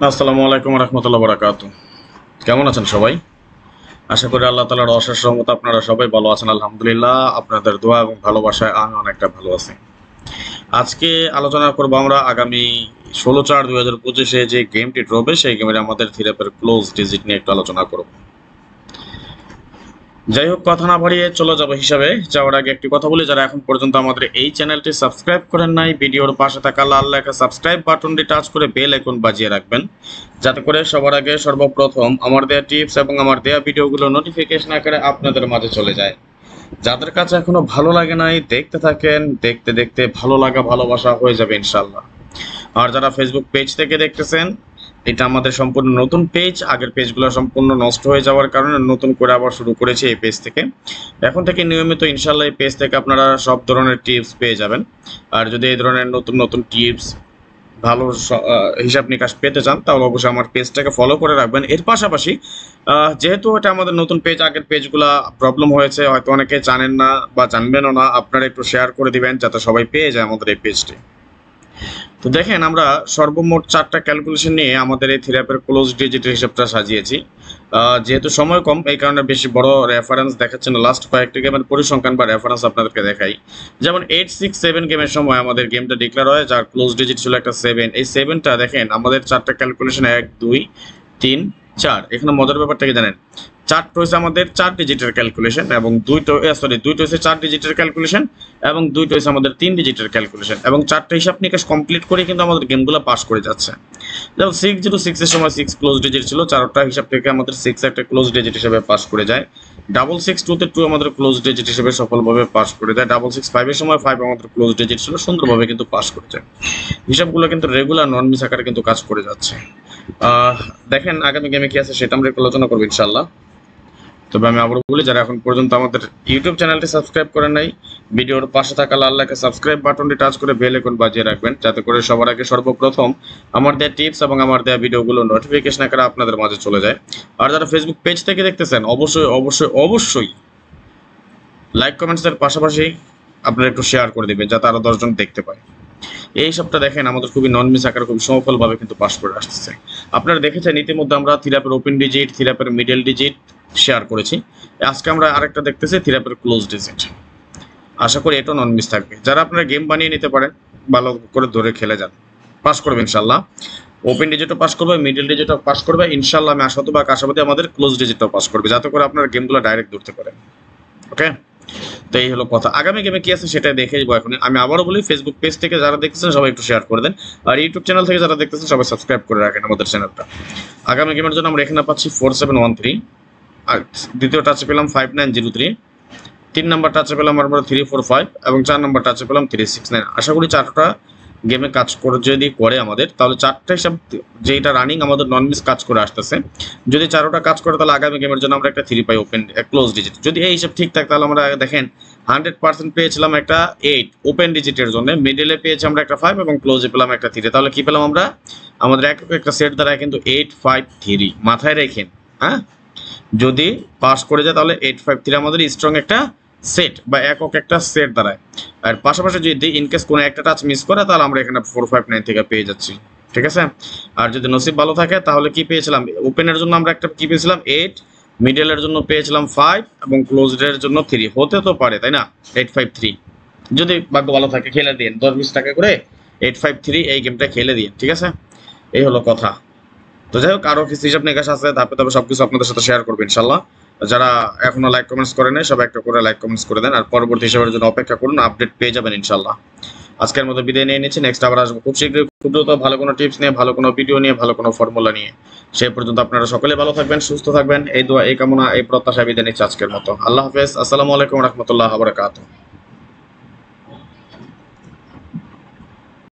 আসসালামু আলাইকুম রহমতুল্লাহ বারাকাতু। কেমন আছেন সবাই? আশা করি আল্লাহ তাআলার অশেষ রহমতে আপনারা সবাই ভালো আছেন। আলহামদুলিল্লাহ, আপনাদের দোয়া এবং ভালোবাসায় আমি অনেকটা ভালো আছি। আজকে আলোচনা করব আমরা আগামী 16/4/2025 যে গেমটি ড্রবে সেই গেমের আমাদের থিরাপের ক্লোজ ডিজিট নিয়ে একটু আলোচনা করব। যাই হোক, কথা না বাড়িয়ে চলে যাব হিসাবে যাওয়ার আগে একটি কথা বলি, যারা এখন পর্যন্ত আমাদের এই চ্যানেলটি সাবস্ক্রাইব করেন নাই, ভিডিওর পাশে থাকা লাল লেখা সাবস্ক্রাইব বাটনটি টাচ করে বেল আইকন বাজিয়ে রাখবেন, যাতে করে সবার আগে সর্বপ্রথম আমার দেয়া টিপস এবং আমার দেয়া ভিডিওগুলো নোটিফিকেশন আকারে আপনাদের মাঝে চলে যায়। যাদের কাছে এখনো ভালো লাগে নাই, দেখতে থাকেন, দেখতে দেখতে ভালো লাগা ভালোবাসা হয়ে যাবে ইনশাল্লাহ। আর যারা ফেসবুক পেজ থেকে দেখতেছেন, এটা আমাদের সম্পূর্ণ নতুন পেজ। আগের পেজগুলো সম্পূর্ণ নষ্ট হয়ে যাওয়ার কারণে নতুন করে আবার শুরু করেছি এই পেজ থেকে। এখন থেকে নিয়মিত ইনশাল্লাহ এই পেজ থেকে আপনারা সব ধরনের টিপস পেয়ে যাবেন। আর যদি এই ধরনের নতুন নতুন টিপস, ভালো হিসাব নিকাশ পেতে চান, তাহলে অবশ্যই আমার পেজটাকে ফলো করে রাখবেন। এর পাশাপাশি যেহেতু এটা আমাদের নতুন পেজ, আগের পেজগুলা প্রবলেম হয়েছে, হয়তো অনেকে জানেন না বা জানবেনও না, আপনারা একটু শেয়ার করে দিবেন যাতে সবাই পেয়ে যায় আমাদের এই পেজটি। তো দেখেন, আমরা সর্বমোট 4টা ক্যালকুলেশন নিয়ে আমাদের এই থিরাপের ক্লোজ ডিজিটের হিসাবটা সাজিয়েছি। যেহেতু সময় কম, এই কারণে বেশি বড় রেফারেন্স দেখাচ্ছে না। লাস্ট কয়েকটি গেমের পরিসংখ্যান বা রেফারেন্স আপনাদেরকে দেখাই। যেমন 867 গেমের সময় আমাদের গেমটা ডিক্লেয়ার হয়, যার ক্লোজ ডিজিট ছিল একটা 7। এই 7টা দেখেন আমাদের 4টা ক্যালকুলেশন 1 2 3 4। এখানে মজার ব্যাপারটা কি জানেন? 4টা হচ্ছে আমাদের 4 ডিজিটের ক্যালকুলেশন এবং দুইটা হচ্ছে 4 ডিজিটের ক্যালকুলেশন এবং দুইটা হচ্ছে আমাদের 3 ডিজিটের ক্যালকুলেশন, এবং 4টা হিসাব নিকাশ কমপ্লিট করে কিন্তু আমাদের গেমগুলো পাস করে যাচ্ছে। যেমন 606 এর সময় 6 ক্লোজ ডিজিট ছিল, 4টা হিসাব থেকে আমাদের 6 একটা ক্লোজ ডিজিট হিসেবে পাস করে যায়। 662 তে 2 আমাদের ক্লোজ ডিজিট হিসেবে সফলভাবে পাস করে যায়। 665 এর সময় 5 আমাদের ক্লোজ ডিজিট ছিল, সুন্দরভাবে কিন্তু পাস করে যায়। হিসাবগুলো কিন্তু রেগুলার নন মিস আকারে কিন্তু কাজ করে যাচ্ছে। দেখেন আগামী গেমে কি আছে সেটা আমরা একটু আলোচনা করবো ইনশাল্লাহ। তবে আমি আবারও বলি, যারা এখন পর্যন্ত আমাদের ইউটিউব চ্যানেলটি সাবস্ক্রাইব করেন নাই, ভিডিওর পাশে থাকা লাল লেখা সাবস্ক্রাইব বাটনটি টাচ করে বেল আইকন বাজিয়ে রাখবেন, যাতে করে সবার আগে সর্বপ্রথম আমার দেয়া টিপস এবং আমার দেয়া ভিডিওগুলো নোটিফিকেশন আকারে আপনাদের মাঝে চলে যায়। আর যারা ফেসবুক পেজ থেকে দেখতেছেন, অবশ্যই অবশ্যই অবশ্যই লাইক কমেন্টসের পাশাপাশি আপনারা একটু শেয়ার করে দেবেন, যাতে আরও 10 জন দেখতে পায়। এই সবটা দেখেন আমাদের খুবই নন মিস আকারে খুবই সফলভাবে কিন্তু পাস করে আসতেছে। আপনারা দেখেছেন ইতিমধ্যে আমরা থিরাপের ওপেন ডিজিট, থিরাপের মিডল ডিজিট শেয়ার করেছি। আজকে আমরা আরেকটা দেখতেছি থিরাপের ক্লোজ ডিজিট। আশা করি এটা নন মিস থাকবে। যারা আপনারা গেম বানিয়ে নিতে পারেন, ভালো করে ধরে খেলে যান, পাস করবে ইনশাল্লাহ। ওপেন ডিজিটও পাস করবে, মিডল ডিজিটও পাস করবে ইনশাল্লাহ। আমি আশাবাদী আমাদের ক্লোজ ডিজিটটাও পাস করবে, যাতে করে আপনারা গেমগুলো ডাইরেক্ট ধরতে পারেন। ওকে, তো এই হলো কথা। আগামী গেমে কি আছে সেটা দেখে যাবো এখন। আমি আবারও বলি, ফেসবুক পেজ থেকে যারা দেখতেছেন সবাই একটু শেয়ার করে দেন, আর ইউটিউব চ্যানেল থেকে যারা দেখতেছেন সবাই সাবস্ক্রাইব করে রাখেন আমাদের চ্যানেলটা। আগামী গেমের জন্য আমরা এখানে পাচ্ছি 4713, আর দ্বিতীয় টাচে পেলাম 5903, 3 নাম্বার টাচে পেলাম আমরা 345 এবং 4 নাম্বার টাচে পেলাম 369। আশা করি 4টা গেমে কাজ করে যদি করে আমাদের, তাহলে 4টা হিসাব যেটা রানিং আমাদের নন মিস কাজ করে আসতেছে। যদি 4টা কাজ করে, তাহলে আগামী গেমের জন্য আমরা একটা 3 পাই ওপেন ক্লোজ ডিজিট। যদি এই হিসাব ঠিক থাকে, তাহলে আমরা দেখেন 100% পেয়েছিলাম একটা 8 ওপেন ডিজিটের জন্য, মিডলে পেয়েছি আমরা একটা 5 এবং ক্লোজে পেলাম একটা 3। তাহলে কি পেলাম আমরা? আমাদের একটা সেট দ্বারা কিন্তু 853। মাথায় রেখেন, হ্যাঁ, যদি পাস করে যায় তাহলে 853 আমাদের স্ট্রং একটা সেট বা একক একটা সেট দাঁড়ায়। আর পাশাপাশি যদি ইনকেস কোনো একটা টাচ মিস করে, তাহলে আমরা এখানে 459 থেকে পেয়ে যাচ্ছি, ঠিক আছে। আর যদি নসিব ভালো থাকে, তাহলে কি পেয়েছিলাম? ওপেনের জন্য আমরা একটা কি পেয়েছিলাম? 8, মিডলের জন্য পেয়েছিলাম 5 এবং ক্লোজের জন্য 3। হতে তো পারে, তাই না? 853 যদি ভাগ্য ভালো থাকে খেলে দিন 10-20 টাকা করে 853 এই গেমটা খেলে দিন, ঠিক আছে। এই হলো কথা। তো যাই হোক, আরও কিছু হিসাব নিকাশ আছে, ধাপে ধাপে সবকিছু আপনাদের সাথে শেয়ার করবো ইনশাল্লাহ। যারা এখনো লাইক কমেন্টস করে নেই, সবাই একটা করে লাইক কমেন্টস করে দেন, আর পরবর্তী হিসাবের জন্য অপেক্ষা করুন, আপডেট পেয়ে যাবেন ইনশাল্লাহ। আজকের মতো বিদায় নিয়ে নিচ্ছি, নেক্সট আবার আসবো খুব শীঘ্রই, খুব দ্রুত, ভালো কোনো টিপস নিয়ে, ভালো কোনো ভিডিও নিয়ে, ভালো কোনো ফর্মুলা নিয়ে। সেই পর্যন্ত আপনারা সকলে ভালো থাকবেন, সুস্থ থাকবেন, এই দোয়া, এই কামনা, এই প্রত্যাশা বিদায় নিচ্ছি আজকের মতো। আল্লাহ হাফেজ, আসসালামু আলাইকুম রহমতুল্লাহ বারাকাতুহু।